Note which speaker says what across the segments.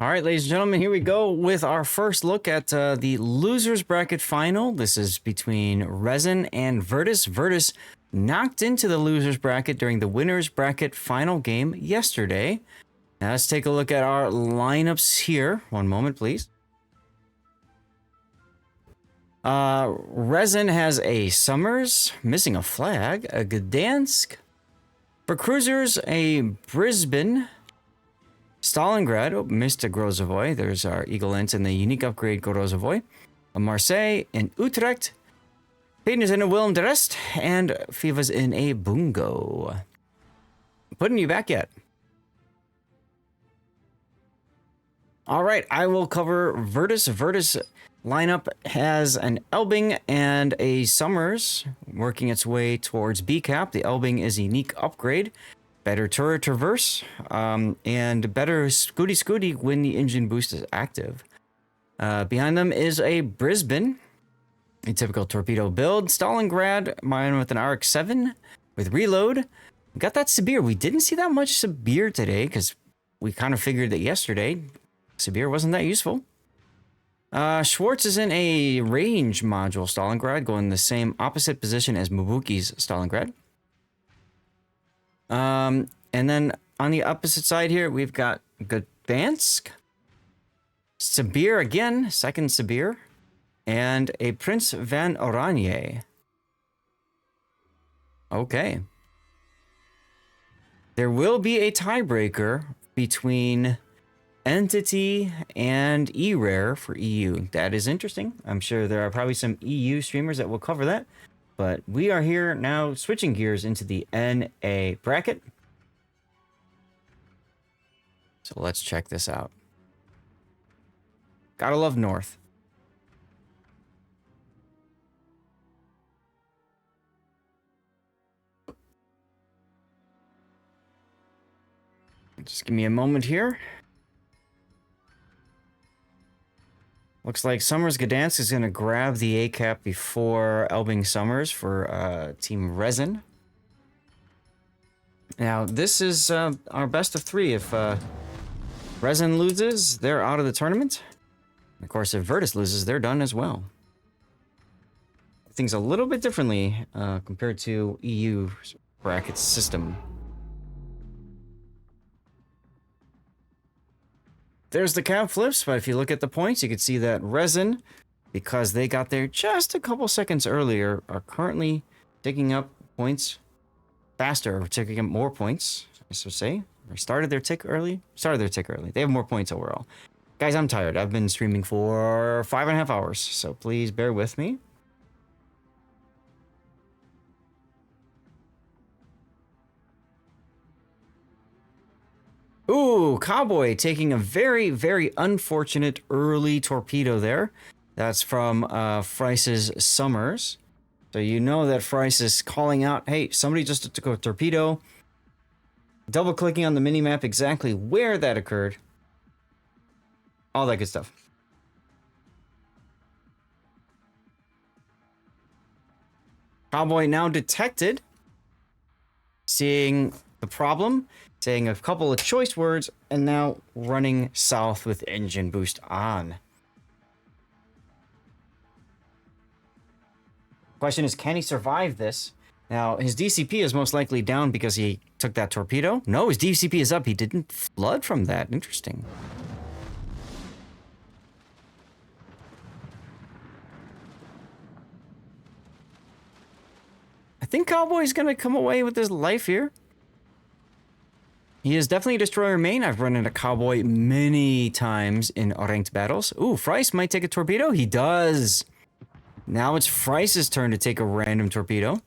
Speaker 1: All right, ladies and gentlemen, here we go with our first look at the losers bracket final. This is between RESIN and VRTUS. VRTUS knocked into the losers bracket during the winners bracket final game yesterday. Now let's take a look at our lineups here. One moment, please. RESIN has a Summers, missing a flag, a Gdansk. For cruisers, a Brisbane, Stalingrad, oh, missed a Grozovoy. There's our Eagle Ent and the unique upgrade Grozovoy. A Marseille and Utrecht. Peyton is in a Willem de Rest, and FIVA's in a Bungo. Putting you back yet. All right, I will cover VRTUS. VRTUS lineup has an Elbing and a Summers working its way towards B-Cap. The Elbing is a unique upgrade. Better turret traverse, and better scooty when the engine boost is active. Behind them is a Brisbane, a typical torpedo build. Stalingrad, mine with an RX-7 with reload. We got that Sibir. We didn't see that much Sibir today because we kind of figured that yesterday Sibir wasn't that useful. Schwartz is in a range module Stalingrad, going the same opposite position as Mubuki's Stalingrad. And then on the opposite side here, we've got Gdansk, Sibir again, second Sibir, and a Prince van Oranje. Okay. There will be a tiebreaker between Entity and E-Rare for EU. That is interesting. I'm sure there are probably some EU streamers that will cover that. But we are here now switching gears into the NA bracket. So let's check this out. Gotta love North. Just give me a moment here. Looks like Summers Gdansk is going to grab the A-cap before Elbing Summers for Team RESIN. Now, this is our best of three. If RESIN loses, they're out of the tournament. Of course, if VRTUS loses, they're done as well. Things a little bit differently compared to EU bracket system. There's the cap flips, but if you look at the points, you can see that RESIN, because they got there just a couple seconds earlier, are currently taking up points faster, or taking up more points, I should say. They started their tick early. They have more points overall. Guys, I'm tired. I've been streaming for 5.5 hours, so please bear with me. Ooh, Cowboy taking a very, very unfortunate early torpedo there. That's from Frice's Summers. So you know that Frice is calling out, hey, somebody just took a torpedo. Double-clicking on the minimap exactly where that occurred. All that good stuff. Cowboy now detected, seeing the problem, saying a couple of choice words, and now running south with engine boost on. Question is, can he survive this? Now, his DCP is most likely down because he took that torpedo. No, his DCP is up. He didn't flood from that. Interesting. I think Cowboy's going to come away with his life here. He is definitely a destroyer main. I've run into Cowboy many times in ranked battles. Ooh, Frice might take a torpedo. He does. Now it's Frice's turn to take a random torpedo.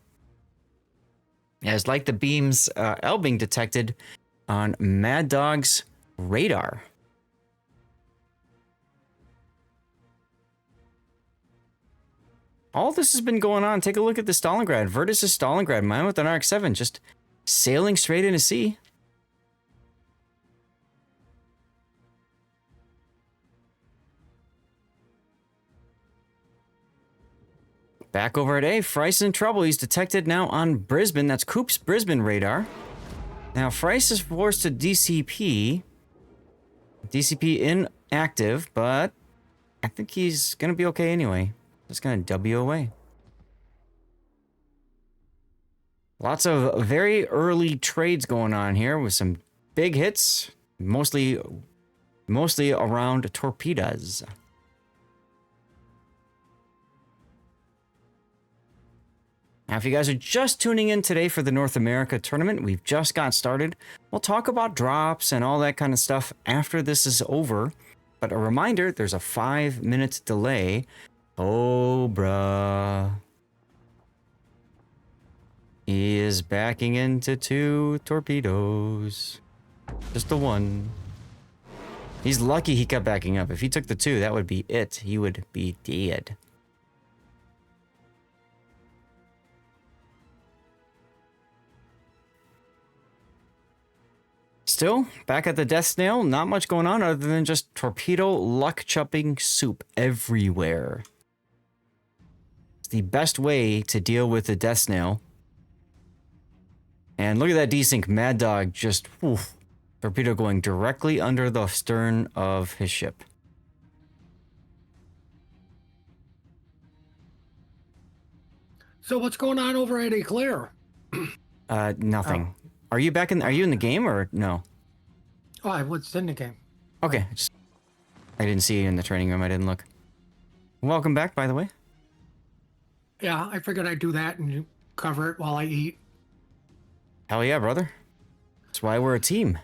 Speaker 1: As like the beams Elbing detected on Mad Dog's radar. All this has been going on. Take a look at the Stalingrad. VRTUS is Stalingrad. Mine with an RX-7 just sailing straight into sea. Back over at A, Frice in trouble. He's detected now on Brisbane. That's Coop's Brisbane radar. Now, Frice is forced to DCP. DCP inactive, but I think he's gonna be okay anyway. Just gonna W away. Lots of very early trades going on here with some big hits, mostly around torpedoes. Now, if you guys are just tuning in today for the North America tournament, we've just got started. We'll talk about drops and all that kind of stuff after this is over. But a reminder, there's a 5-minute delay. Oh, bruh. He is backing into 2 torpedoes. Just the one. He's lucky he kept backing up. If he took the 2, that would be it. He would be dead. Still, back at the Death Snail, not much going on other than just torpedo luck-chupping soup everywhere. It's the best way to deal with the Death Snail. And look at that desync, Mad Dog just, oof, torpedo going directly under the stern of his ship.
Speaker 2: So what's going on over at Eclair?
Speaker 1: Nothing.
Speaker 2: Oh.
Speaker 1: Are you in the game or no?
Speaker 2: Oh, I was in the game.
Speaker 1: Okay. I didn't see you in the training room. I didn't look. Welcome back, by the way.
Speaker 2: Yeah, I figured I'd do that and cover it while I eat.
Speaker 1: Hell yeah, brother. That's why we're a team.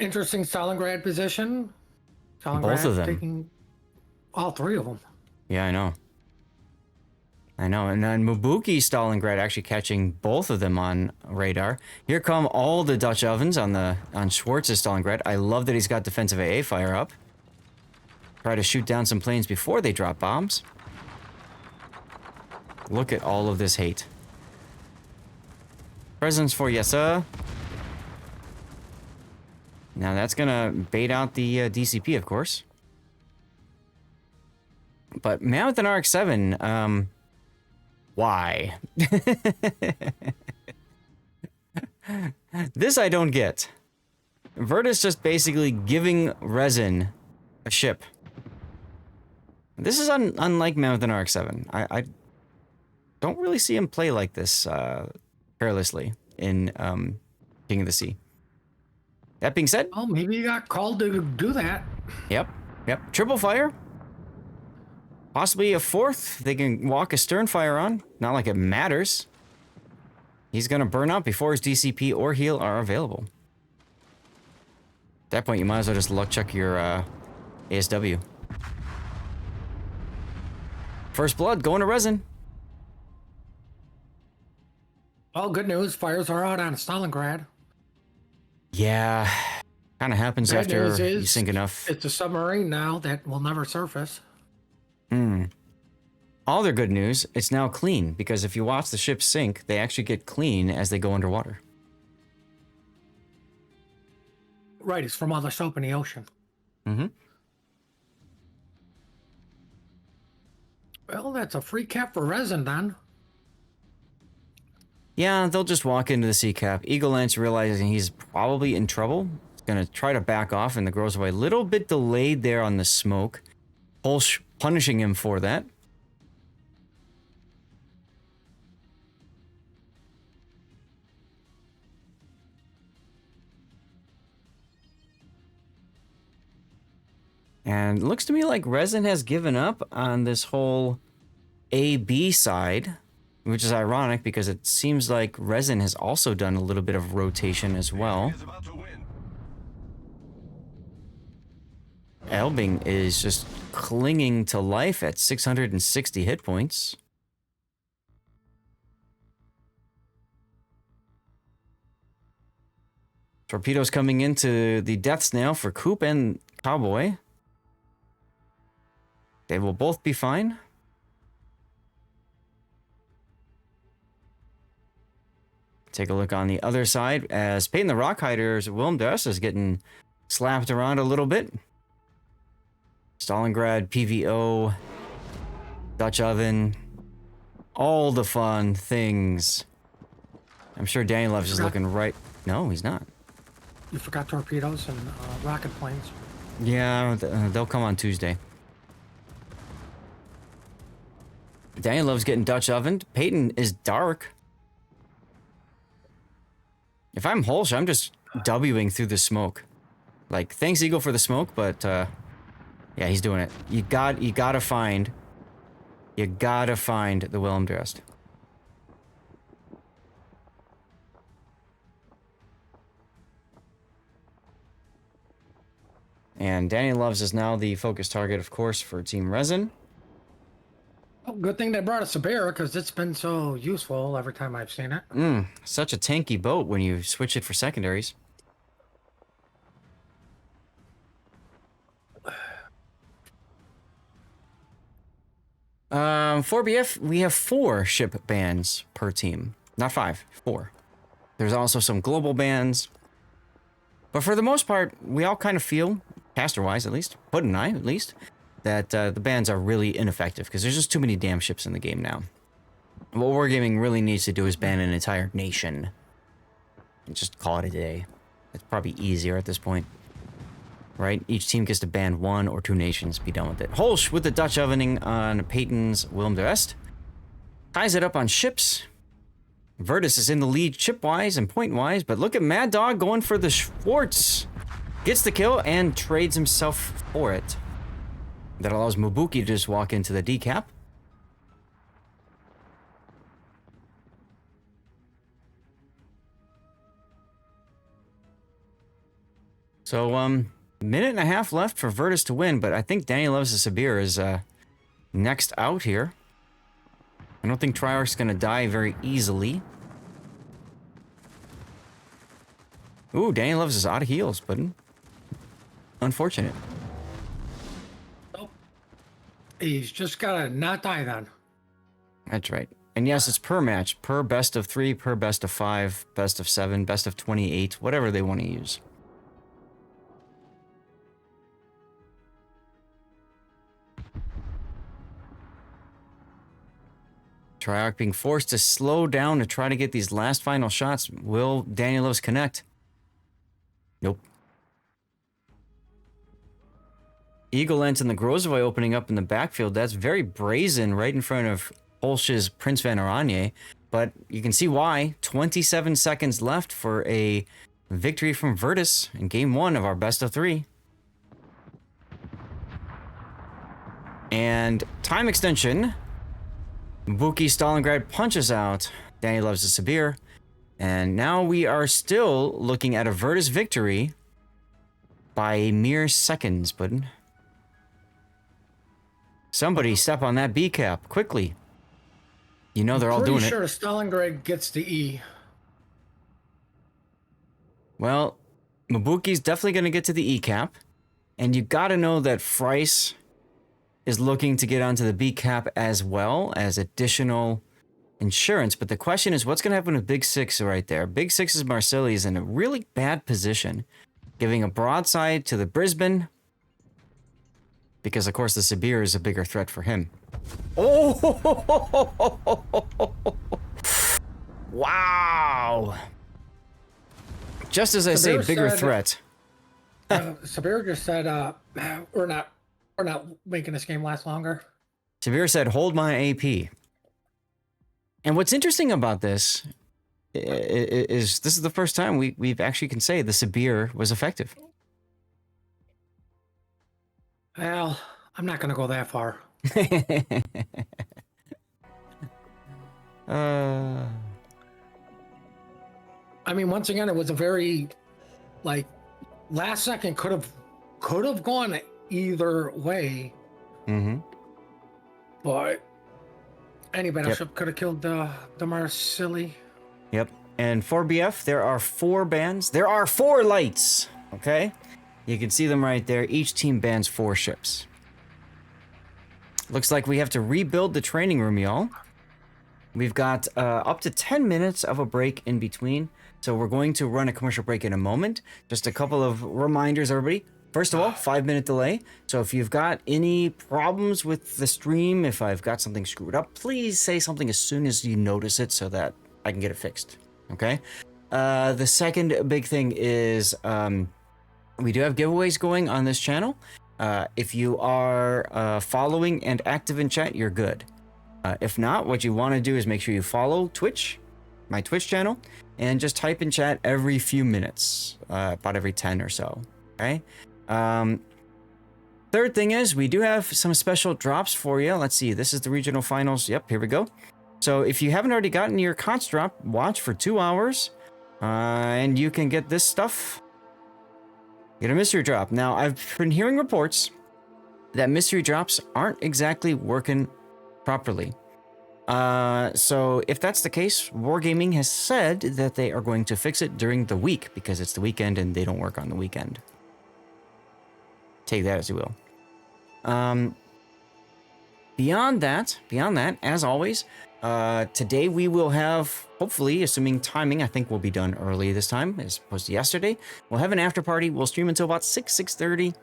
Speaker 2: Interesting Stalingrad position. Stalingrad
Speaker 1: Both of them.
Speaker 2: Taking all 3 of them.
Speaker 1: Yeah, I know. And then Mabuki Stalingrad actually catching both of them on radar. Here come all the Dutch ovens on Schwartz's Stalingrad. I love that he's got defensive AA fire up. Try to shoot down some planes before they drop bombs. Look at all of this hate. Presents for you, sir. Now that's gonna bait out the DCP, of course. But Mammoth and RX-7, why? This I don't get. VRTUS just basically giving Resin a ship. This is unlike Mammoth and RX-7. I don't really see him play like this carelessly in King of the Sea. That being said...
Speaker 2: Oh, maybe you got called to do that.
Speaker 1: Yep. Triple fire. Possibly a 4th they can walk a stern fire on. Not like it matters. He's going to burn out before his DCP or heal are available. At that point, you might as well just luck check your ASW. First blood going to Resin.
Speaker 2: Well, good news. Fires are out on Stalingrad.
Speaker 1: Yeah. Kind of happens
Speaker 2: Bad
Speaker 1: after
Speaker 2: news
Speaker 1: you
Speaker 2: is
Speaker 1: sink enough.
Speaker 2: It's a submarine now that will never surface.
Speaker 1: All their good news, it's now clean, because if you watch the ship sink, they actually get clean as they go underwater.
Speaker 2: Right, it's from all the soap in the ocean. Well, that's a free cap for Resin, then.
Speaker 1: Yeah, they'll just walk into the sea cap. Eagle Lance, realizing he's probably in trouble, is going to try to back off, and the girls away. A little bit delayed there on the smoke. Holsch punishing him for that. And it looks to me like Resin has given up on this whole AB side, which is ironic because it seems like Resin has also done a little bit of rotation as well. Elbing is just clinging to life at 660 hit points. Torpedoes coming into the Death Snail for Coop and Cowboy. They will both be fine. Take a look on the other side as Peyton the Rockhider's Willem Dust is getting slapped around a little bit. Stalingrad, PVO, Dutch Oven, all the fun things. I'm sure Danielov is looking right. No, he's not.
Speaker 2: You forgot torpedoes and rocket planes.
Speaker 1: Yeah, they'll come on Tuesday. Daniel loves getting Dutch ovened. Peyton is dark. If I'm Holsch, I'm just Wing through the smoke. Like, thanks Eagle for the smoke, but yeah, he's doing it. You gotta find the Willem Drest. And Danny Loves is now the focus target, of course, for Team Resin.
Speaker 2: Oh, good thing they brought us a bear, because it's been so useful every time I've seen it.
Speaker 1: Such a tanky boat when you switch it for secondaries. 4BF, we have 4 ship bans per team. Not 5, 4. There's also some global bans. But for the most part, we all kind of feel, caster-wise at least, Put and I at least, that the bans are really ineffective because there's just too many damn ships in the game now. What Wargaming really needs to do is ban an entire nation. And just call it a day. It's probably easier at this point. Right? Each team gets to ban 1 or 2 nations, be done with it. Holsch with the Dutch ovening on Peyton's Willem de West. Ties it up on ships. VRTUS is in the lead ship-wise and point-wise, but look at Mad Dog going for the Schwartz. Gets the kill and trades himself for it. That allows Mubuki to just walk into the decap. So, minute and a half left for VRTUS to win, but I think Danny Loves the Sabir is next out here. I don't think Triarch's going to die very easily. Ooh, Danny Loves is out of heals, but unfortunate.
Speaker 2: Oh, he's just got to not die then.
Speaker 1: That's right. And yes, it's per match, per best of 3, per best of 5, best of 7, best of 28, whatever they want to use. Triarch being forced to slow down to try to get these last final shots. Will Daniel Loves connect? Nope. Eagle Lens and the Grozavoy opening up in the backfield. That's very brazen right in front of Holsch's Prince Van Oranje. But you can see why. 27 seconds left for a victory from VRTUS in game 1 of our best of 3. And time extension. Buki Stalingrad punches out Danny Loves the Sabir. And now we are still looking at a VRTUS victory by mere seconds, bud. Somebody step on that B cap quickly. You know they're all doing it.
Speaker 2: Pretty sure Stalingrad gets the E.
Speaker 1: Well, Mabuki's definitely going to get to the E cap. And you got to know that Frice is looking to get onto the B cap as well as additional insurance. But the question is, what's going to happen with Big Six right there? Big Six's Marsilli is in a really bad position, giving a broadside to the Brisbane, because of course the Sabir is a bigger threat for him. Oh! Wow! Just as I say, bigger threat.
Speaker 2: Sabir just said, we're not making this game last longer.
Speaker 1: Sabir said, hold my AP. And what's interesting about this is this is the first time we've actually can say the Sabir was effective.
Speaker 2: Well, I'm not going to go that far. I mean, once again, it was a very, like, last second could have gone either way.
Speaker 1: Mm-hmm.
Speaker 2: But any battleship could have killed the Marsilli.
Speaker 1: Yep. And for BF, there are 4 bans. There are 4 lights. Okay? You can see them right there. Each team bans 4 ships. Looks like we have to rebuild the training room, y'all. We've got up to 10 minutes of a break in between. So we're going to run a commercial break in a moment. Just a couple of reminders, everybody. First of all, 5-minute delay. So if you've got any problems with the stream, if I've got something screwed up, please say something as soon as you notice it so that I can get it fixed. Okay? The second big thing is we do have giveaways going on this channel. If you are following and active in chat, you're good. If not, what you want to do is make sure you follow Twitch, my Twitch channel, and just type in chat every few minutes, about every 10 or so. Okay. Third thing is we do have some special drops for you. Let's see. This is the regional finals. Yep, here we go. So if you haven't already gotten your KOTS drop, watch for 2 hours, and you can get this stuff. Get a mystery drop. Now, I've been hearing reports that mystery drops aren't exactly working properly. So if that's the case, Wargaming has said that they are going to fix it during the week because it's the weekend and they don't work on the weekend. Take that as you will. Beyond that, as always, today we will have, hopefully, assuming timing, I think we'll be done early this time as opposed to yesterday. We'll have an after party. We'll stream until about 6:30.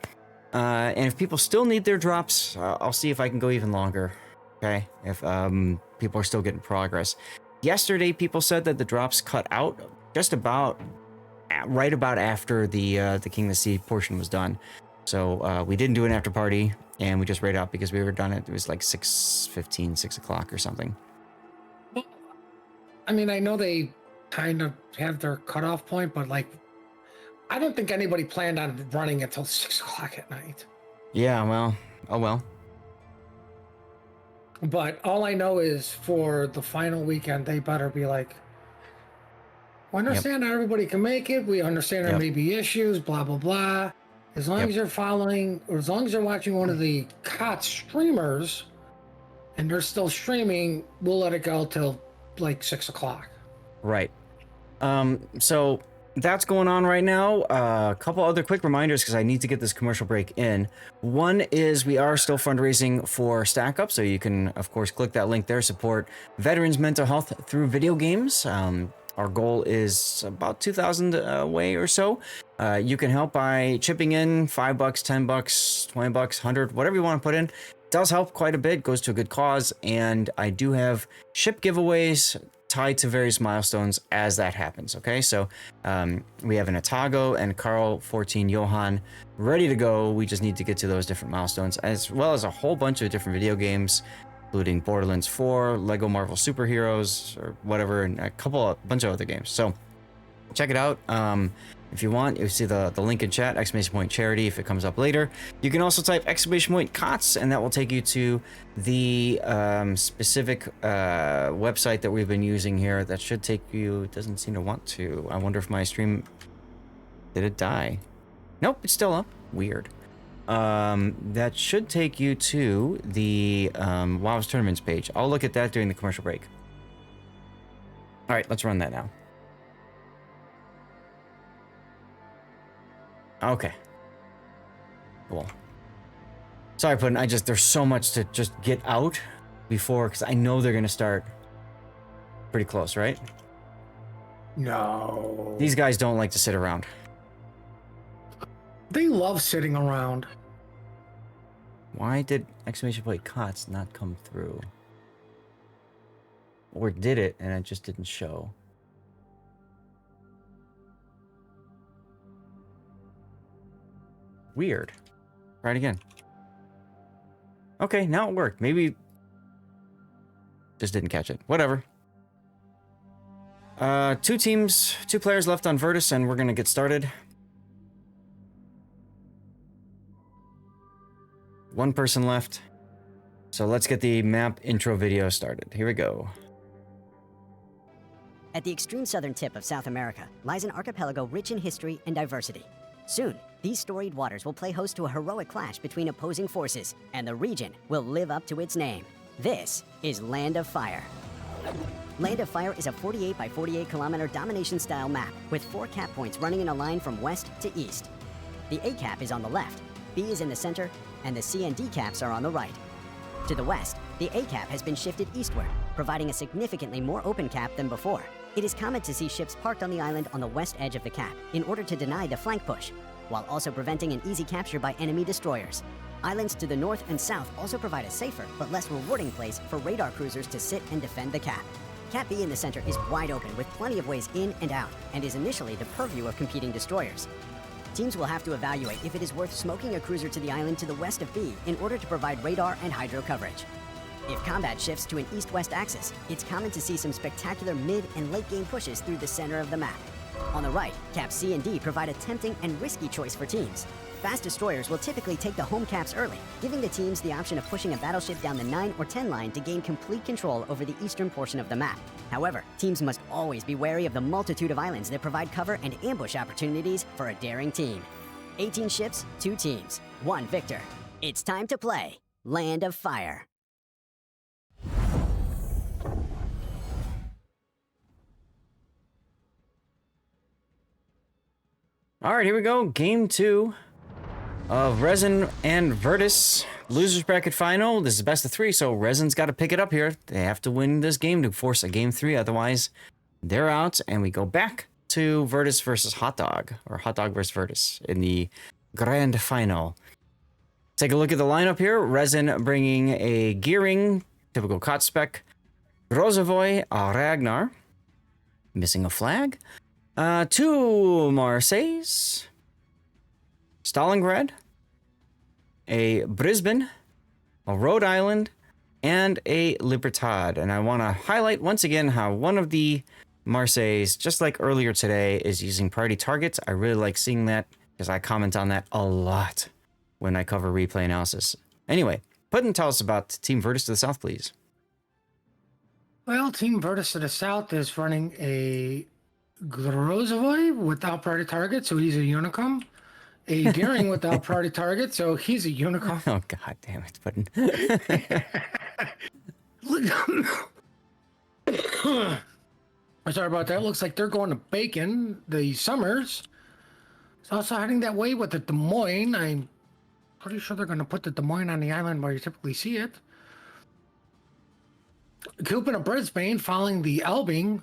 Speaker 1: And if people still need their drops, I'll see if I can go even longer. Okay, if people are still getting progress. Yesterday, people said that the drops cut out just about right about after the King of the Sea portion was done. So we didn't do an after party, and we just raid out because we were done it was like 6:15, 6 o'clock or something.
Speaker 2: Well, I mean, I know they kind of have their cutoff point, but like, I don't think anybody planned on running until 6 o'clock at night.
Speaker 1: Yeah, well, oh well.
Speaker 2: But all I know is for the final weekend, they better be like, we understand not everybody can make it. We understand there may be issues, blah, blah, blah. As long as you're following, or as long as you're watching one of the KOTS streamers and they're still streaming, we'll let it go till like 6 o'clock.
Speaker 1: Right. So that's going on right now. A couple other quick reminders because I need to get this commercial break in. One is we are still fundraising for Stack Up, so you can, of course, click that link there, support veterans' mental health through video games. Our goal is about 2,000 away or so. You can help by chipping in $5, $10, $20, 100, whatever you want to put in. It does help quite a bit, goes to a good cause, and I do have ship giveaways tied to various milestones as that happens. Okay, so we have an Atago and Carl 14 Johan ready to go. We just need to get to those different milestones, as well as a whole bunch of different video games, including Borderlands 4, Lego Marvel Superheroes, or whatever, and a bunch of other games. So check it out. If you want, you see the link in chat, ! charity, if it comes up later. You can also type ! KOTS, and that will take you to the specific website that we've been using here. That should take you, it doesn't seem to want to. I wonder if my stream, did it die? Nope, it's still up. Weird. That should take you to the WoW's Tournaments page. I'll look at that during the commercial break. All right, let's run that now. Okay. Cool. Sorry, Puddin', there's so much to just get out before, because I know they're going to start pretty close, right?
Speaker 2: No.
Speaker 1: These guys don't like to sit around.
Speaker 2: They love sitting around.
Speaker 1: Why did ! KOTS not come through? Or did it and it just didn't show? Weird. Try it again. Okay, now it worked. Maybe just didn't catch it. Whatever. 2 players left on VRTUS, and we're gonna get started. 1 person left. So let's get the map intro video started. Here we go.
Speaker 3: At the extreme southern tip of South America lies an archipelago rich in history and diversity. Soon, these storied waters will play host to a heroic clash between opposing forces, and the region will live up to its name. This is Land of Fire. Land of Fire is a 48 by 48 kilometer domination-style map with 4 cap points running in a line from west to east. The A cap is on the left, B is in the center, and the C and D caps are on the right. To the west, the A cap has been shifted eastward, providing a significantly more open cap than before. It is common to see ships parked on the island on the west edge of the cap in order to deny the flank push, while also preventing an easy capture by enemy destroyers. Islands to the north and south also provide a safer but less rewarding place for radar cruisers to sit and defend the cap. Cap B in the center is wide open with plenty of ways in and out, and is initially the purview of competing destroyers. teams will have to evaluate if it is worth smoking a cruiser to the island to the west of B in order to provide radar and hydro coverage. If combat shifts to an east-west axis, it's common to see some spectacular mid- and late-game pushes through the center of the map. On the right, Caps C and D provide a tempting and risky choice for teams. Fast destroyers will typically take the home caps early, giving the teams the option of pushing a battleship down the 9 or 10 line to gain complete control over the eastern portion of the map. However, teams must always be wary of the multitude of islands that provide cover and ambush opportunities for a daring team. 18 ships, 2 teams, 1 victor. It's time to play Land of Fire.
Speaker 1: All right, here we go. Game 2 of Resin and VRTUS. Losers bracket final. This is best of 3, so Resin's got to pick it up here. They have to win this game to force a game 3, otherwise they're out, and we go back to VRTUS versus Hot Dog, or Hot Dog versus VRTUS in the grand final. Take a look at the lineup here. Resin bringing a Gearing, typical KOTS spec. Rozovoy, Ragnar, missing a flag. 2 Marseilles, Stalingrad, a Brisbane, a Rhode Island, and a Libertad. And I want to highlight once again how one of the Marseilles, just like earlier today, is using priority targets. I really like seeing that because I comment on that a lot when I cover replay analysis. Anyway, Puddin, tell us about Team VRTUS to the south, please.
Speaker 2: Well, Team VRTUS to the south is running a Grozovoy without priority target, so he's a Unicum. A Gearing without priority target, so he's a Unicum.
Speaker 1: Oh, god damn it, Puddin.
Speaker 2: Sorry about that. Looks like they're going to Bacon. The Summers is also heading that way with the Des Moines. I'm pretty sure they're going to put the Des Moines on the island where you typically see it. Coop and Brisbane following the Elbing.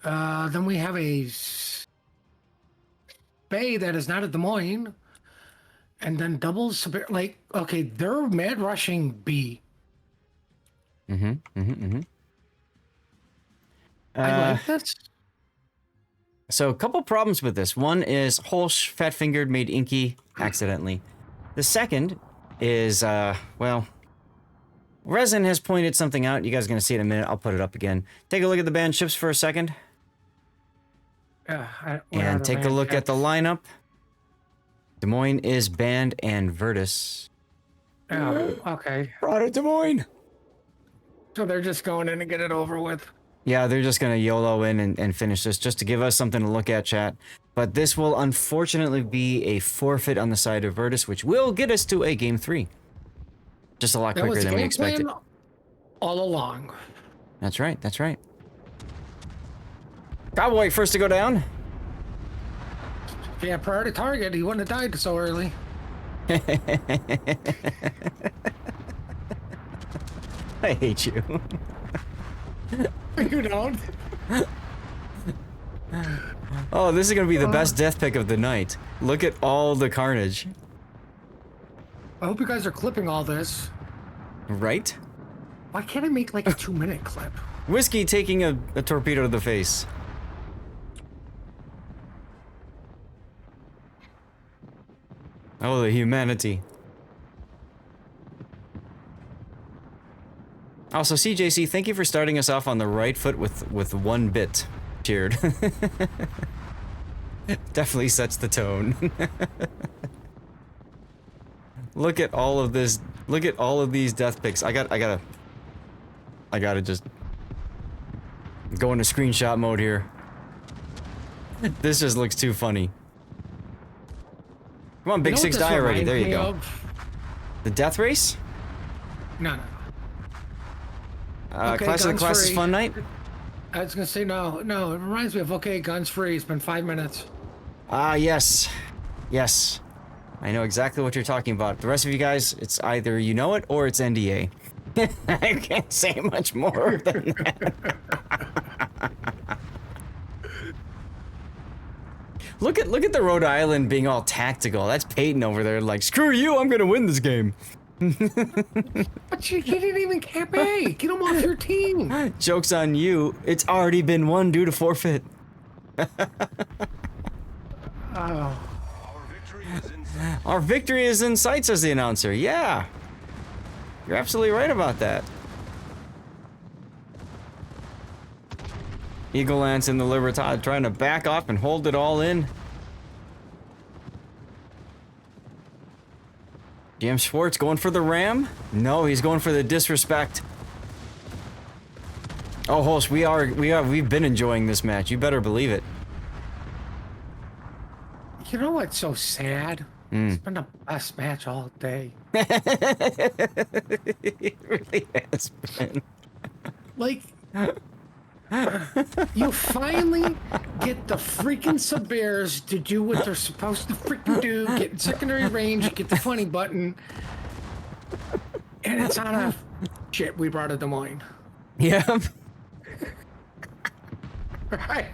Speaker 2: Then we have a Bay that is not a Des Moines. And then doubles, like, okay, they're mad rushing B. I like this.
Speaker 1: So a couple problems with this. One is Holsch fat-fingered made Inky accidentally. The second is, well, Resin has pointed something out. You guys are going to see it in a minute. I'll put it up again. Take a look at the banned ships for a second. And take a look at the lineup. Des Moines is banned and VRTUS.
Speaker 2: Oh, okay.
Speaker 1: Brought it Des Moines.
Speaker 2: So they're just going in and get it over with.
Speaker 1: Yeah, they're just going to YOLO in and finish this just to give us something to look at, chat. But this will unfortunately be a forfeit on the side of VRTUS, which will get us to a game 3. Just a lot quicker than we expected.
Speaker 2: All along.
Speaker 1: That's right, that's right. Cowboy first to go down.
Speaker 2: If he had priority target, he wouldn't have died so early.
Speaker 1: I hate you.
Speaker 2: You don't.
Speaker 1: Oh, this is going to be the best death pick of the night. Look at all the carnage.
Speaker 2: I hope you guys are clipping all this.
Speaker 1: Right?
Speaker 2: Why can't I make like a 2-minute clip?
Speaker 1: Whiskey taking a torpedo to the face. Oh, the humanity. Also, CJC, thank you for starting us off on the right foot with 1 bit. Cheered. Definitely sets the tone. Look at all of this. Look at all of these death picks. I gotta just go into screenshot mode here. This just looks too funny. Come on, Big Six, die already. There you go. The death race?
Speaker 2: No.
Speaker 1: Okay, Clash of the Classes fun night?
Speaker 2: I was gonna say no. It reminds me of okay, guns free. It's been 5 minutes.
Speaker 1: Ah, yes. Yes. I know exactly what you're talking about. The rest of you guys, it's either you know it or it's NDA. I can't say much more than that. Look at the Rhode Island being all tactical. That's Peyton over there like, screw you, I'm gonna win this game.
Speaker 2: But you didn't even cap A. Get him off your team.
Speaker 1: Joke's on you. It's already been won due to forfeit.
Speaker 2: Oh.
Speaker 1: Our victory is in sight, says the announcer. Yeah. You're absolutely right about that. Eagle Lance and the Libertad trying to back off and hold it all in. James Schwartz going for the ram? No, he's going for the disrespect. Oh, host, we've been enjoying this match. You better believe it.
Speaker 2: You know what's so sad? It's been the best match all day.
Speaker 1: It really has been.
Speaker 2: Like, you finally get the freaking Sabers to do what they're supposed to freaking do, get in secondary range, get the funny button, and it's on a shit. We brought a Des Moines.
Speaker 1: Yeah.
Speaker 2: Right.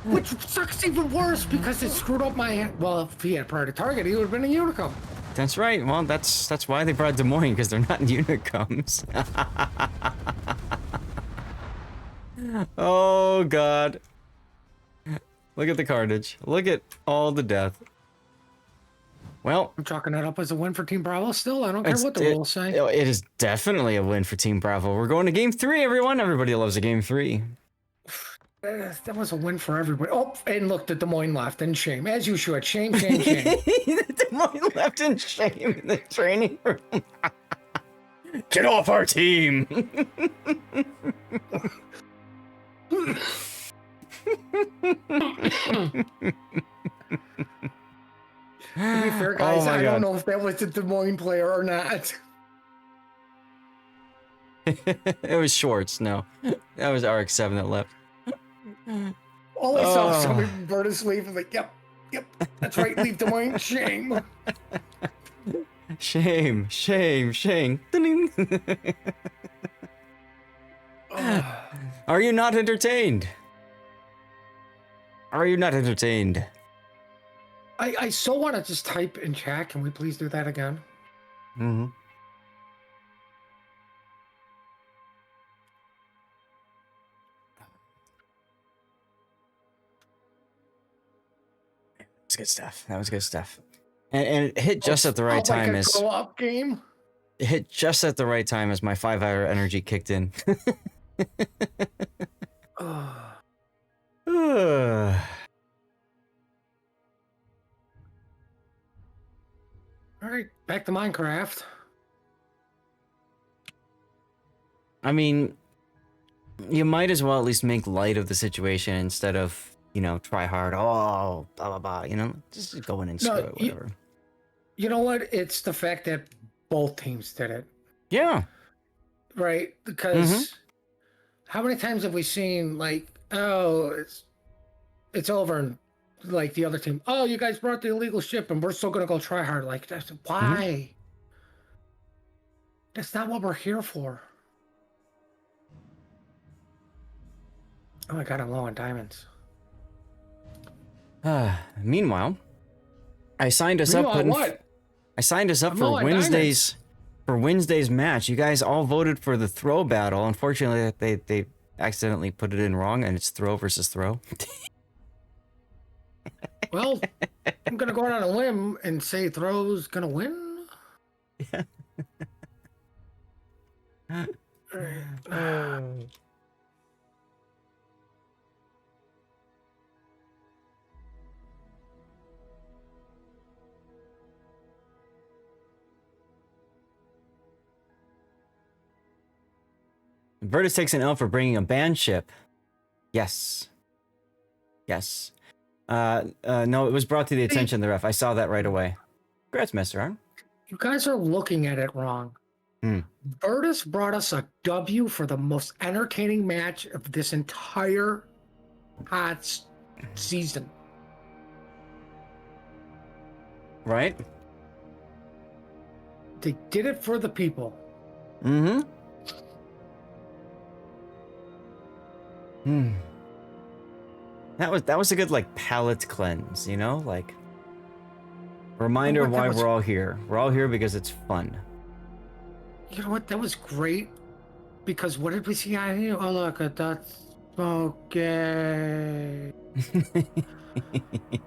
Speaker 2: Which sucks even worse because it screwed up my. Well, if he had priority target, he would have been a Unicum.
Speaker 1: That's right. Well, that's why they brought Des Moines, because they're not Unicums. Oh God. Look at the carnage. Look at all the death. Well,
Speaker 2: I'm chalking that up as a win for Team Bravo still. I don't care what the rules say.
Speaker 1: It is definitely a win for Team Bravo. We're going to game 3, everyone. Everybody loves a game 3.
Speaker 2: That was a win for everybody. Oh, and look, the Des Moines left in shame. As you should. Shame, shame, shame.
Speaker 1: Des Moines left in shame in the training room. Get off our team.
Speaker 2: To be fair, guys,
Speaker 1: Oh
Speaker 2: I
Speaker 1: God.
Speaker 2: don't know if that was the Des Moines player or not.
Speaker 1: It was Schwartz. No, that was RX-7 that left.
Speaker 2: All I saw was somebody from Virtus leave and like, yep, that's right, leave Des Moines. Shame.
Speaker 1: Shame, shame, shame. Ding. Are you not entertained? Are you not entertained?
Speaker 2: I so want to just type in chat. Can we please do that again?
Speaker 1: Mm-hmm. That's good stuff. That was good stuff. And it hit just at the right time as
Speaker 2: co-op game.
Speaker 1: it hit just at the right time as my 5-hour energy kicked in.
Speaker 2: All right, back to Minecraft.
Speaker 1: I mean, you might as well at least make light of the situation instead of, you know, try hard. Oh, blah, blah, blah. You know, just go in and screw it, whatever.
Speaker 2: You know what? It's the fact that both teams did it.
Speaker 1: Yeah.
Speaker 2: Right? Because how many times have we seen, like, oh, it's over, and like the other team, oh, you guys brought the illegal ship and we're still going to go try hard. Like, that's why? That's not what we're here for. Oh my God, I'm low on diamonds.
Speaker 1: Meanwhile, I signed us up. I signed us up for Wednesday's match. You guys all voted for the throw battle. Unfortunately, they accidentally put it in wrong, and it's throw versus throw.
Speaker 2: Well, I'm gonna go out on a limb and say throw's gonna win.
Speaker 1: Yeah. VRTUS takes an L for bringing a band ship. Yes. Yes. No, it was brought to the attention of the ref. I saw that right away. Congrats, Mr. Arm.
Speaker 2: You guys are looking at it wrong. VRTUS brought us a W for the most entertaining match of this entire KOTS season.
Speaker 1: Right?
Speaker 2: They did it for the people.
Speaker 1: That was a good, like, palate cleanse, you know, like reminder why we're all here. We're all here because it's fun.
Speaker 2: You know what? That was great. Because what did we see on here? Oh look, that's okay.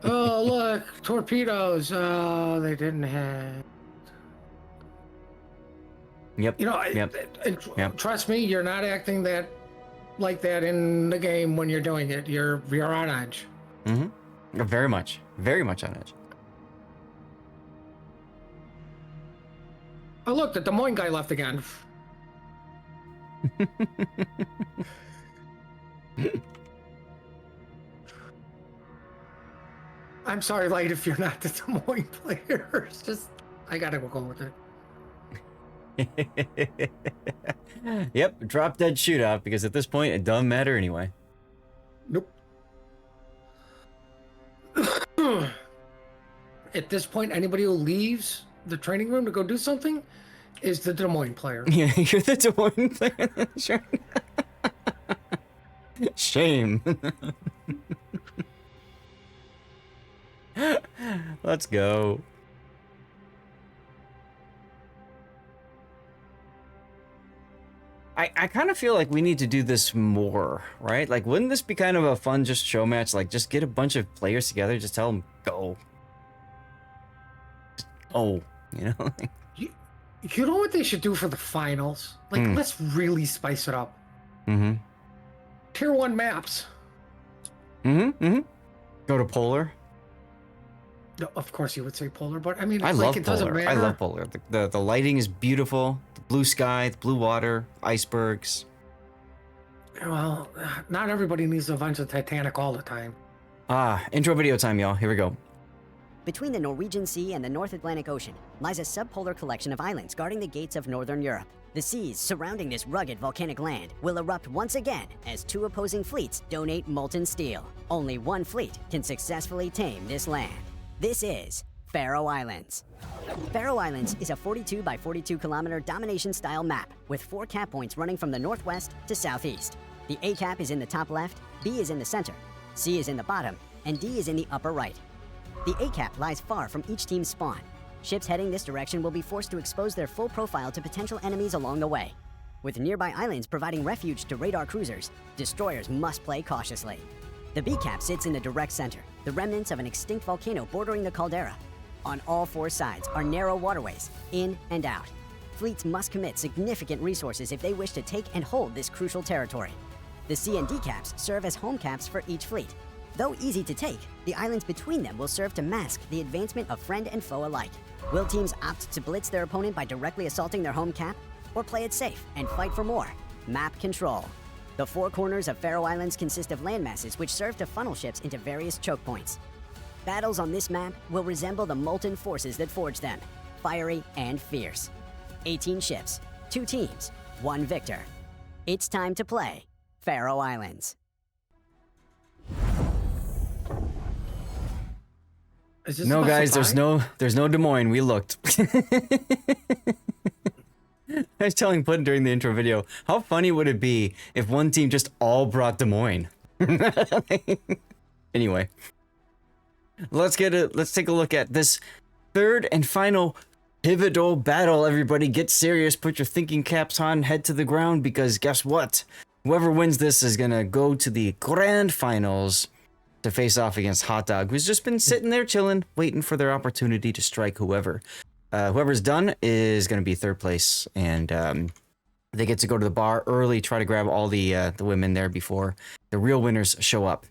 Speaker 2: Oh, look, torpedoes. Oh, they didn't have.
Speaker 1: Yep.
Speaker 2: You know,
Speaker 1: Yep.
Speaker 2: trust me, you're not acting that like that in the game when you're doing it. You're on edge.
Speaker 1: Mm-hmm. Very much on edge.
Speaker 2: Oh, look, the Des Moines guy left again. I'm sorry, Light, if you're not the Des Moines player. It's just, I gotta go with it.
Speaker 1: Yep, drop dead shootout, because at this point it doesn't matter anyway.
Speaker 2: Nope. At this point, anybody who leaves the training room to go do something is the Des Moines player.
Speaker 1: Yeah, you're the Des Moines player. Sure. Shame. Let's go. I kind of feel like we need to do this more, right? Like, wouldn't this be kind of a fun just show match? Like, just get a bunch of players together, just tell them, go. Oh, you know?
Speaker 2: You know what they should do for the finals? Like, let's really spice it up.
Speaker 1: Mm-hmm.
Speaker 2: Tier 1 maps.
Speaker 1: Mm-hmm. Mm-hmm. Go to Polar.
Speaker 2: No, of course you would say Polar, but I mean,
Speaker 1: I
Speaker 2: like,
Speaker 1: love
Speaker 2: it doesn't
Speaker 1: Polar.
Speaker 2: matter.
Speaker 1: I love Polar. The lighting is beautiful. The blue sky, the blue water, icebergs.
Speaker 2: Well, not everybody needs to avenge the Titanic all the time.
Speaker 1: Intro video time, y'all. Here we go.
Speaker 3: Between the Norwegian Sea and the North Atlantic Ocean lies a subpolar collection of islands guarding the gates of northern Europe. The seas surrounding this rugged volcanic land will erupt once again as two opposing fleets donate molten steel. Only one fleet can successfully tame this land. This is Faroe Islands. Faroe Islands is a 42 by 42 kilometer domination-style map with 4 cap points running from the northwest to southeast. The A cap is in the top left, B is in the center, C is in the bottom, and D is in the upper right. The A cap lies far from each team's spawn. Ships heading this direction will be forced to expose their full profile to potential enemies along the way. With nearby islands providing refuge to radar cruisers, destroyers must play cautiously. The B cap sits in the direct center, the remnants of an extinct volcano bordering the caldera. On all 4 sides are narrow waterways, in and out. Fleets must commit significant resources if they wish to take and hold this crucial territory. The C and D caps serve as home caps for each fleet. Though easy to take, the islands between them will serve to mask the advancement of friend and foe alike. Will teams opt to blitz their opponent by directly assaulting their home cap, or play it safe and fight for more? Map control. The 4 corners of Faroe Islands consist of landmasses which serve to funnel ships into various choke points. Battles on this map will resemble the molten forces that forged them, fiery and fierce. 18 ships, 2 teams, 1 victor. It's time to play Faroe Islands.
Speaker 1: No, guys, there's no Des Moines. We looked. I was telling Puddin during the intro video, how funny would it be if one team just all brought Des Moines? Anyway, let's take a look at this third and final pivotal battle. Everybody get serious, put your thinking caps on, head to the ground, because guess what? Whoever wins this is gonna go to the grand finals to face off against Hot Dog, who's just been sitting there chilling, waiting for their opportunity to strike whoever. Whoever's done is going to be third place, and they get to go to the bar early, try to grab all the women there before the real winners show up.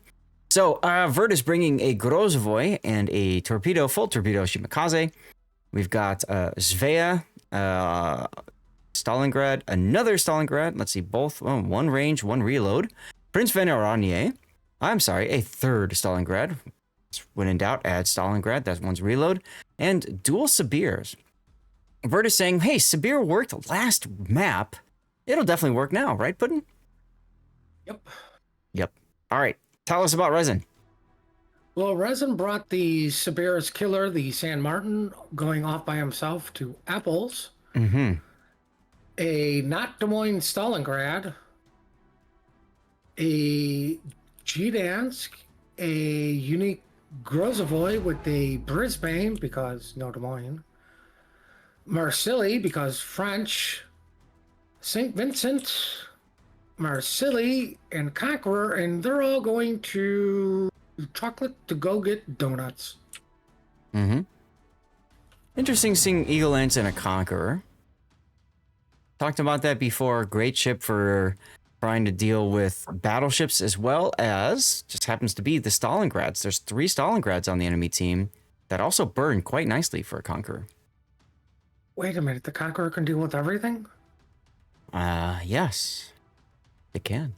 Speaker 1: So, VRTUS bringing a Grozvoy and a torpedo, full torpedo Shimakaze. We've got Svea, Stalingrad, another Stalingrad. Let's see, both, one range, one reload. Prince Veneranier. I'm sorry, a third Stalingrad. When in doubt, add Stalingrad. That one's reload. And dual Sibirs. VRTUS saying, hey, Sibir worked last map. It'll definitely work now, right, Puddin? Yep. All right. Tell us about Resin.
Speaker 2: Well, Resin brought the Sibir's killer, the San Martin, going off by himself to Apples.
Speaker 1: Mm-hmm.
Speaker 2: A not Des Moines Stalingrad. A Gdansk. A unique Grozvoy with the Brisbane, because no Des Moines. Marseille, because French. St. Vincent, 'Marseille, and Conqueror, and they're all going to chocolate to go get donuts.
Speaker 1: Mm-hmm. Interesting seeing Eagle Lance and a Conqueror. Talked about that before. Great ship for trying to deal with battleships as well as just happens to be the Stalingrads. There's 3 Stalingrads on the enemy team that also burn quite nicely for a Conqueror.
Speaker 2: Wait a minute, the Conqueror can deal with everything?
Speaker 1: Yes. It can.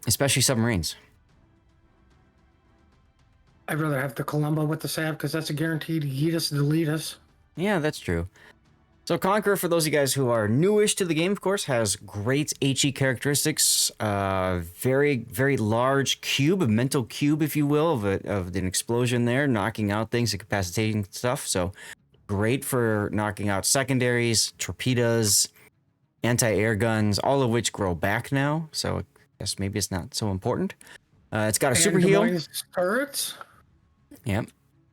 Speaker 1: Especially submarines.
Speaker 2: I'd rather have the Columbo with the Sav because that's a guaranteed eat us, delete us.
Speaker 1: Yeah, that's true. So Conqueror, for those of you guys who are newish to the game, of course, has great HE characteristics. Very, very large cube, a mental cube, if you will, of an explosion there, knocking out things, incapacitating stuff. So great for knocking out secondaries, torpedoes, anti-air guns, all of which grow back now. So I guess maybe it's not so important. It's got a super heal.
Speaker 2: Turrets?
Speaker 1: Yep,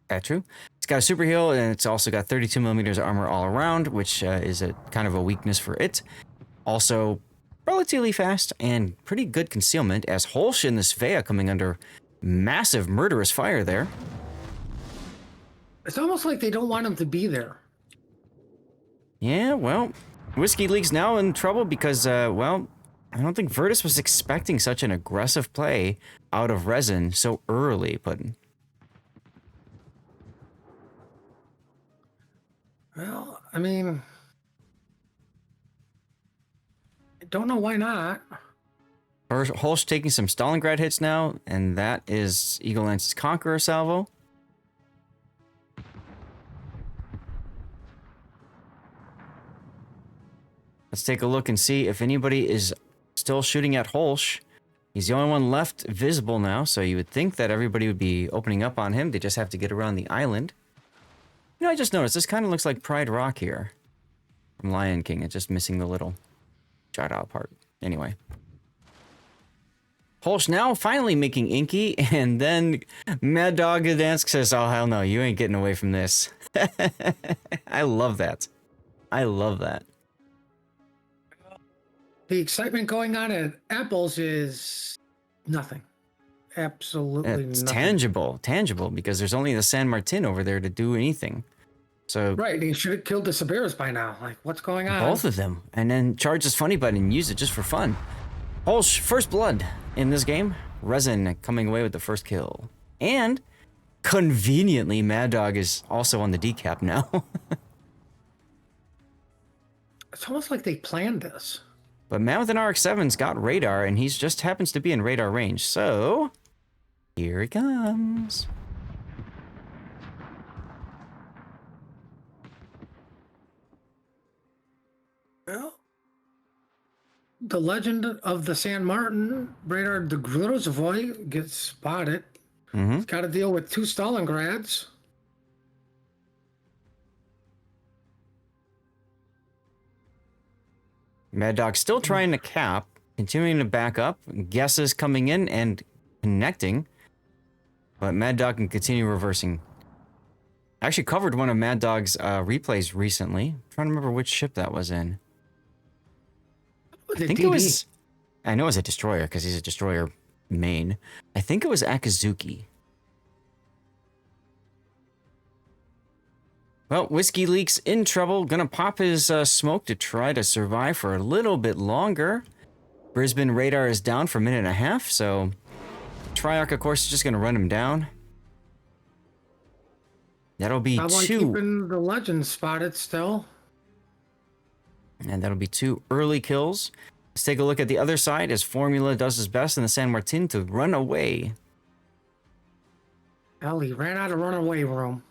Speaker 1: that's true. It's got a super heal, and it's also got 32 millimeters armor all around, which is a kind of a weakness for it. Also, relatively fast and pretty good concealment, as Holsch and this Svea coming under massive murderous fire there.
Speaker 2: It's almost like they don't want him to be there.
Speaker 1: Yeah, well, Whiskey League's now in trouble because, well, I don't think VRTUS was expecting such an aggressive play out of Resin so early, but...
Speaker 2: Well, I mean, I don't know why not.
Speaker 1: Holsch taking some Stalingrad hits now, and that is Eagle Lance's Conqueror salvo. Let's take a look and see if anybody is still shooting at Holsch. He's the only one left visible now, so you would think that everybody would be opening up on him. They just have to get around the island. You know, I just noticed this kind of looks like Pride Rock here from Lion King. It's just missing the little shout-out part. Anyway. Holsch now finally making Inky, and then Mad Dog Gdansk says, oh, hell no, you ain't getting away from this. I love that. I love that.
Speaker 2: The excitement going on at Apples is nothing. Absolutely
Speaker 1: It's
Speaker 2: nothing.
Speaker 1: tangible, because there's only the San Martin over there to do anything. So
Speaker 2: Right, he should have killed the Siberis by now. Like, what's going on?
Speaker 1: both of them, and then charge this funny button and use it just for fun. Holsch, first blood in this game. Resin coming away with the first kill. And conveniently, Mad Dog is also on the decap now.
Speaker 2: It's almost like they planned this.
Speaker 1: But man with an RX-7's got radar, and he's just happens to be in radar range. So here he comes.
Speaker 2: Well, the legend of the San Martin radar, the Grozovoy, gets spotted. He's got to deal with 2 Stalingrads.
Speaker 1: Mad Dog still trying to cap, continuing to back up, guesses coming in and connecting. But Mad Dog can continue reversing. I actually covered one of Mad Dog's replays recently. I'm trying to remember which ship that was in. I think it was... I know it's a destroyer because he's a destroyer main. I think it was Akazuki. Well, Whiskey Leak's in trouble. Gonna pop his smoke to try to survive for a little bit longer. Brisbane radar is down for a minute and a half, so Triarch, of course, is just gonna run him down. That'll be
Speaker 2: Probably
Speaker 1: 2.
Speaker 2: keeping the legend spotted still.
Speaker 1: And that'll be 2 early kills. Let's take a look at the other side as Formula does his best in the San Martin to run away.
Speaker 2: Hell, he ran out of runaway room.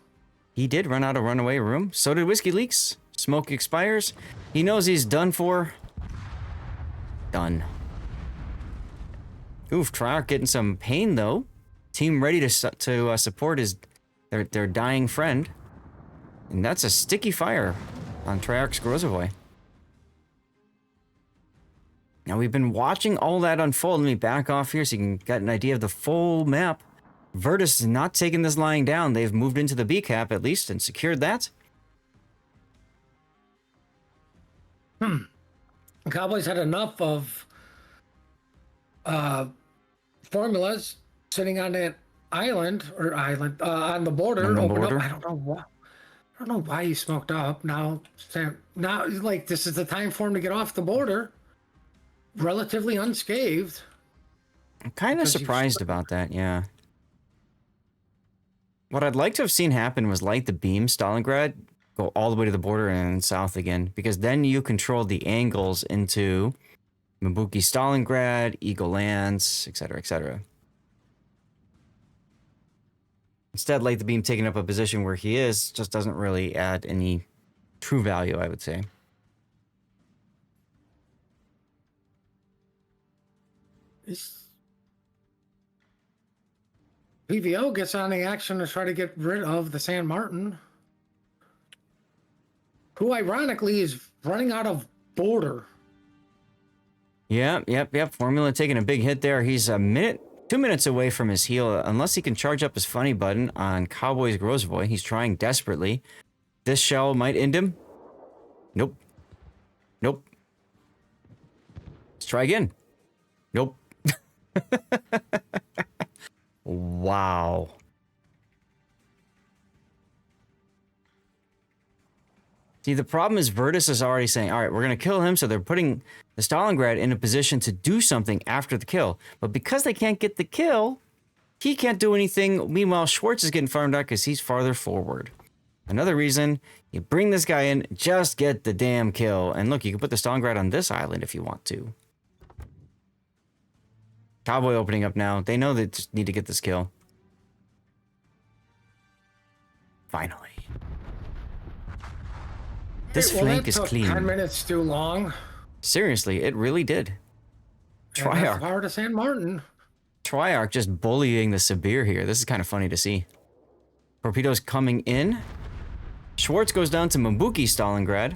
Speaker 1: He did run out of runaway room. So did Whiskey Leaks. Smoke expires. He knows he's done for. Done. Oof, Triarch getting some pain though. Team ready to support their dying friend. And that's a sticky fire on Triarch's Grozovoy. Now we've been watching all that unfold. Let me back off here so you can get an idea of the full map. VRTUS is not taking this lying down. They've moved into the B cap at least and secured that.
Speaker 2: The Cowboys had enough of formulas sitting on that island on the border.
Speaker 1: On the
Speaker 2: Open
Speaker 1: border.
Speaker 2: up. I don't know why he smoked up. Now, like this is the time for him to get off the border, relatively unscathed.
Speaker 1: I'm kind of surprised about that, yeah. What I'd like to have seen happen was light the beam Stalingrad, go all the way to the border and south again, because then you control the angles into Mabuki Stalingrad, Eagle Lands, etc., etc. Instead, light the beam taking up a position where he is just doesn't really add any true value, I would say.
Speaker 2: PVO gets on the action to try to get rid of the San Martin, who ironically is running out of border.
Speaker 1: Yep. Formula taking a big hit there. He's 2 minutes away from his heal, unless he can charge up his funny button on Cowboy's Grozvoy. He's trying desperately. This shell might end him. Nope. Let's try again. Nope. Wow. See, the problem is VRTUS is already saying, all right, we're going to kill him, so they're putting the Stalingrad in a position to do something after the kill. But because they can't get the kill, he can't do anything. Meanwhile, Schwartz is getting farmed out because he's farther forward. Another reason, you bring this guy in, just get the damn kill. And look, you can put the Stalingrad on this island if you want to. Cowboy opening up now. They know they just need to get this kill. Finally. This flank is clean.
Speaker 2: 10 minutes too long.
Speaker 1: Seriously, it really did. Triarch.
Speaker 2: Power to San Martin.
Speaker 1: Triarch just bullying the Sibir here. This is kind of funny to see. Torpedoes coming in. Schwartz goes down to Mabuki Stalingrad.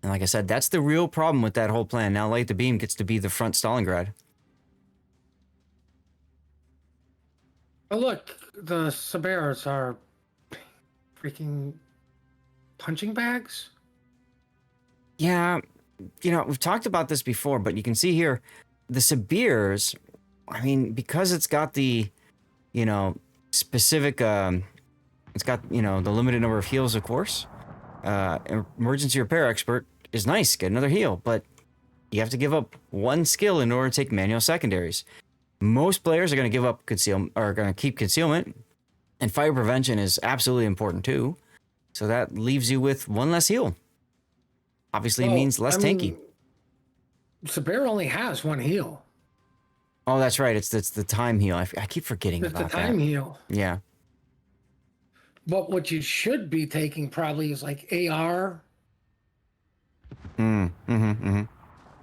Speaker 1: And like I said, that's the real problem with that whole plan. Now Light the Beam gets to be the front Stalingrad.
Speaker 2: Oh, look, the Sibirs are freaking punching bags.
Speaker 1: Yeah, you know, we've talked about this before, but you can see here, the Sibirs, I mean, because it's got the, you know, specific, it's got, you know, the limited number of heals, of course. Emergency repair expert is nice, get another heal, but you have to give up one skill in order to take manual secondaries. Most players are going to give up concealment, or going to keep concealment, and fire prevention is absolutely important too. So that leaves you with one less heal. Obviously means less tanky.
Speaker 2: Sibir only has one heal.
Speaker 1: Oh, that's right. It's the time heal. I keep forgetting about that.
Speaker 2: It's the time heal.
Speaker 1: Yeah.
Speaker 2: But what you should be taking probably is like AR.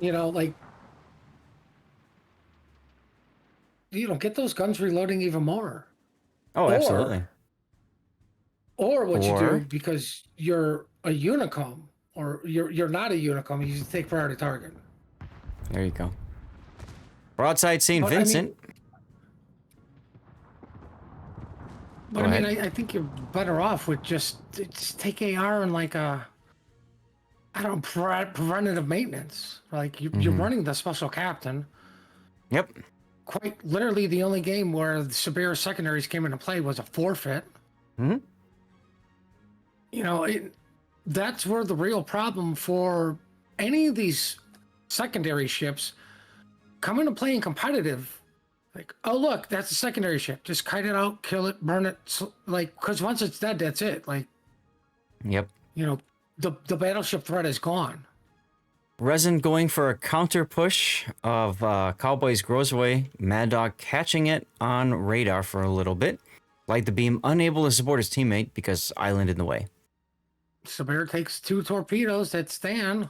Speaker 2: You know, like, you know, get those guns reloading even more.
Speaker 1: Oh, absolutely.
Speaker 2: Or what you do, because you're a Unicom, or you're not a Unicom, you take priority target.
Speaker 1: There you go. Broadside St. Vincent.
Speaker 2: But I mean, I think you're better off with just take AR and like preventative maintenance. Like you're running the special captain.
Speaker 1: Yep.
Speaker 2: Quite literally, the only game where the Sibir secondaries came into play was a forfeit. You know, that's where the real problem for any of these secondary ships come into play in competitive. Like, oh look, that's a secondary ship. Just kite it out, kill it, burn it. Like, because once it's dead, that's it. Like,
Speaker 1: yep.
Speaker 2: You know, the battleship threat is gone.
Speaker 1: Resin going for a counter push of Cowboy's Grozvoy. Mad Dog catching it on radar for a little bit. Light the Beam unable to support his teammate because island in the way.
Speaker 2: Sibir takes 2 torpedoes that stand.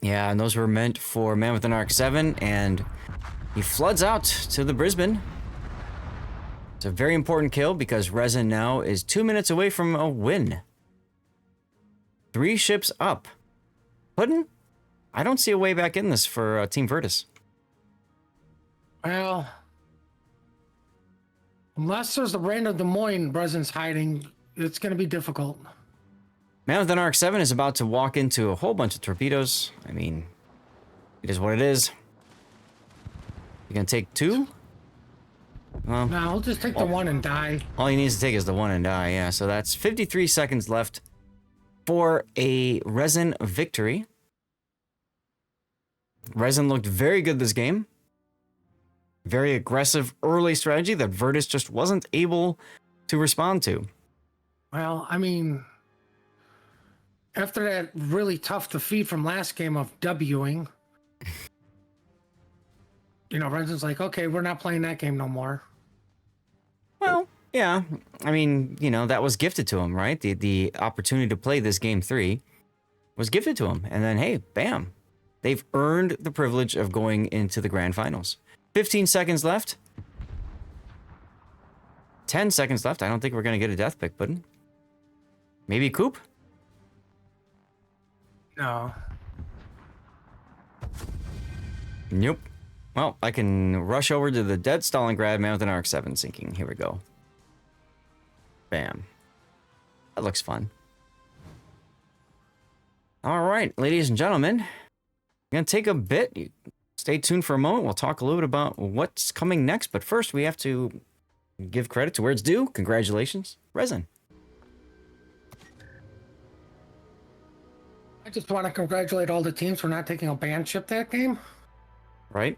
Speaker 1: Yeah, and those were meant for Man with an Arc 7, and he floods out to the Brisbane. It's a very important kill because Resin now is 2 minutes away from a win. 3 ships up. Puddin'? I don't see a way back in this for Team VRTUS.
Speaker 2: Well, unless there's a random Des Moines Resin's hiding, it's going to be difficult.
Speaker 1: Man with an Arc 7 is about to walk into a whole bunch of torpedoes. I mean, It is what it is. You gonna take 2? Well,
Speaker 2: No, I'll just take the 1 and die.
Speaker 1: all he needs to take is the 1 and die, yeah. So that's 53 seconds left for a Resin victory. Resin looked very good this game. Very aggressive early strategy that VRTUS just wasn't able to respond to.
Speaker 2: Well, I mean, after that really tough defeat from last game of Wing, Resin's like, okay, we're not playing that game no more.
Speaker 1: Well, yeah. I mean, that was gifted to him, right? The opportunity to play this game 3 was gifted to him. And then, hey, bam. They've earned the privilege of going into the grand finals. 15 seconds left. 10 seconds left. I don't think we're going to get a death pick, Puddin'. Maybe Coop?
Speaker 2: No.
Speaker 1: Nope. Well, I can rush over to the dead Stalingrad man with an Arc 7 sinking. Here we go. Bam. That looks fun. All right, ladies and gentlemen. I'm going to take a bit. Stay tuned for a moment. We'll talk a little bit about what's coming next. But first, we have to give credit to where it's due. Congratulations, Resin.
Speaker 2: I just want to congratulate all the teams for not taking a ban chip that game.
Speaker 1: Right?